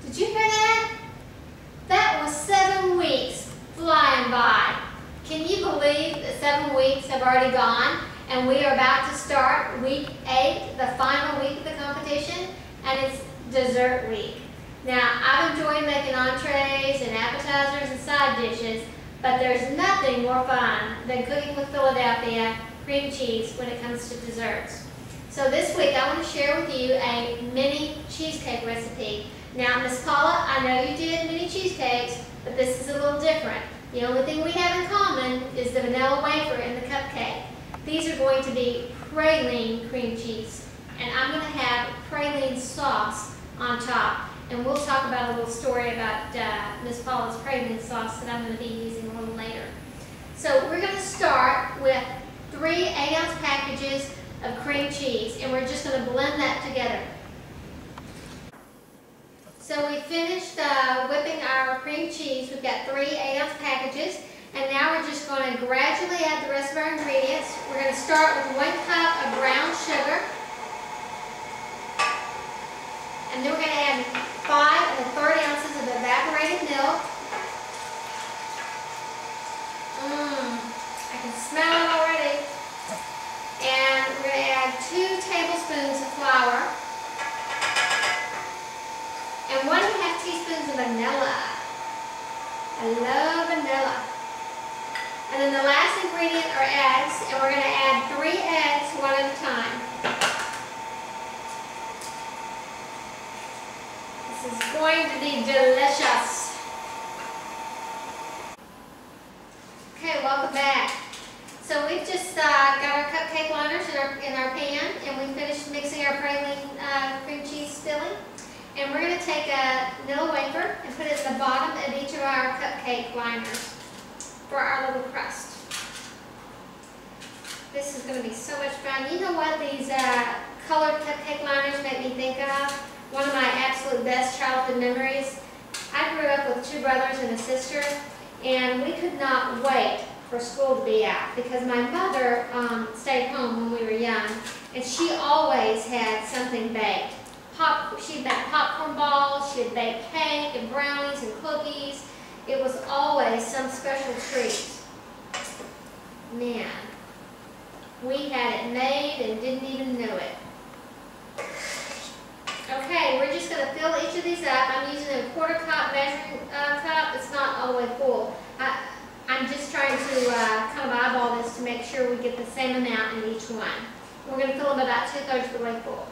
Did you hear that? That was 7 weeks flying by. Can you believe that 7 weeks have already gone and we are about to start week 8, the final week of the competition, and it's dessert week. Now, I've enjoyed making entrees and appetizers and side dishes, but there's nothing more fun than cooking with Philadelphia cream cheese when it comes to desserts. So this week I want to share with you a mini cheesecake recipe. Now, Miss Paula, I know you did mini cheesecakes, but this is a little different. The only thing we have in common is the vanilla wafer and the cupcake. These are going to be praline cream cheese, and I'm going to have praline sauce on top. And we'll talk about a little story about Miss Paula's praline sauce that I'm going to be using a little later. So we're going to start with 3 8-ounce packages of cream cheese, and we're just going to blend that together. So we finished whipping our cream cheese. We've got 3 8-ounce packages, and now we're just going to gradually add the rest of our ingredients. We're going to start with 1 cup of brown sugar, and then we're going to add 5 1/3 ounces of evaporated milk. I can smell it already. And we're going to add 2 tablespoons of flour and 1/2 teaspoons of vanilla. I love vanilla. And then the last ingredient are eggs, and we're going to add 3 eggs one at a time. This is going to be delicious. Okay, welcome back. So we've just got our cupcake liners in our pan, and we finished mixing our praline cream cheese filling. And we're going to take a vanilla wafer and put it at the bottom of each of our cupcake liners for our little crust. This is going to be so much fun. You know what these colored cupcake liners make me think of? One of my absolute best childhood memories. I grew up with 2 brothers and a sister, and we could not wait for school to be out because my mother stayed home when we were young, and she always had something baked. She'd bake popcorn balls, she'd bake cake and brownies and cookies. It was always some special treat. Man, we had it made and didn't even know it. Okay, we're just going to fill each of these up. I'm using a 1/4 cup measuring cup. It's not all the way full. I'm just trying to kind of eyeball this to make sure we get the same amount in each one. We're going to fill them about 2/3 of the way full.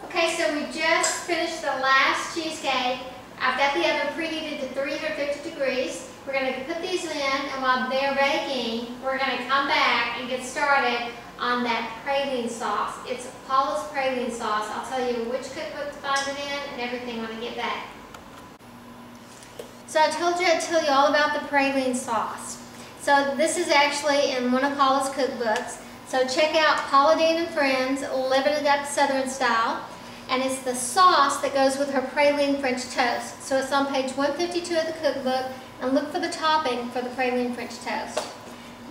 Okay, so we just finished the last cheesecake. I've got the oven preheated to 350 degrees. We're going to put these in, and while they're baking, we're going to come back and get started on that praline sauce. It's Paula's praline sauce. I'll tell you which cookbook to find it in and everything when I get back. So I told you I'd tell you all about the praline sauce. So this is actually in one of Paula's cookbooks. So check out Paula Dean and Friends, Living It Up Southern Style. And it's the sauce that goes with her praline French toast. So it's on page 152 of the cookbook, and look for the topping for the praline French toast.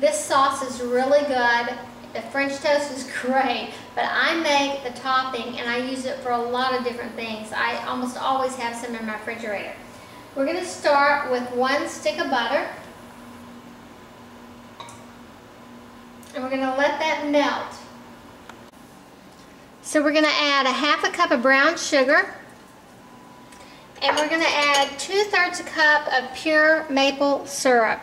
This sauce is really good. The French toast is great, but I make the topping and I use it for a lot of different things. I almost always have some in my refrigerator. We're going to start with 1 stick of butter, and we're going to let that melt. So we're going to add 1/2 cup of brown sugar, and we're going to add 2/3 cup of pure maple syrup.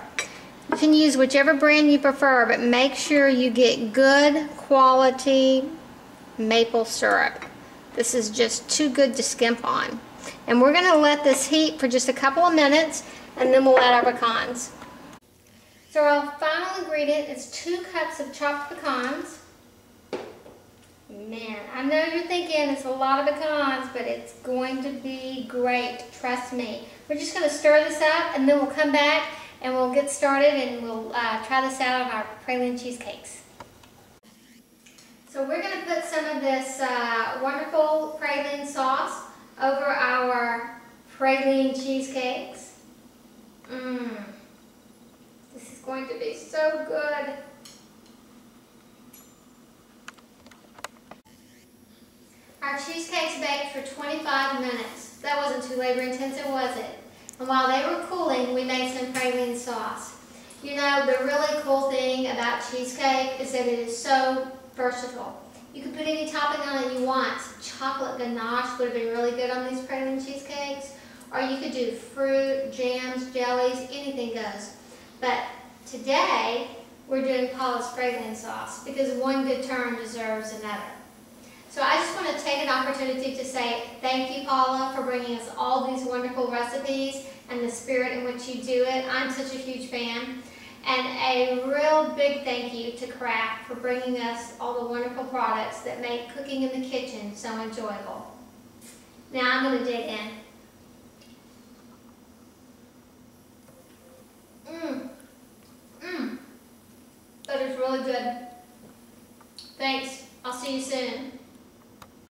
You can use whichever brand you prefer, but make sure you get good quality maple syrup. This is just too good to skimp on. And we're going to let this heat for just a couple of minutes, and then we'll add our pecans. So our final ingredient is 2 cups of chopped pecans. Man, I know you're thinking it's a lot of pecans, but it's going to be great, trust me. We're just going to stir this up, and then we'll come back and we'll get started, and we'll try this out on our praline cheesecakes. So we're going to put some of this wonderful praline sauce over our praline cheesecakes. This is going to be so good. Our cheesecakes baked for 25 minutes. That wasn't too labor intensive, was it? And while they were cooling, we made some praline sauce. You know, the really cool thing about cheesecake is that it is so versatile. You can put any topping on it you want. Chocolate ganache would have been really good on these praline cheesecakes. Or you could do fruit, jams, jellies, anything goes. But today, we're doing Paula's praline sauce because one good turn deserves another. So I just want to take an opportunity to say thank you, Paula, for bringing us all these wonderful recipes and the spirit in which you do it. I'm such a huge fan. And a real big thank you to Kraft for bringing us all the wonderful products that make cooking in the kitchen so enjoyable. Now I'm going to dig in. That is really good. Thanks. I'll see you soon.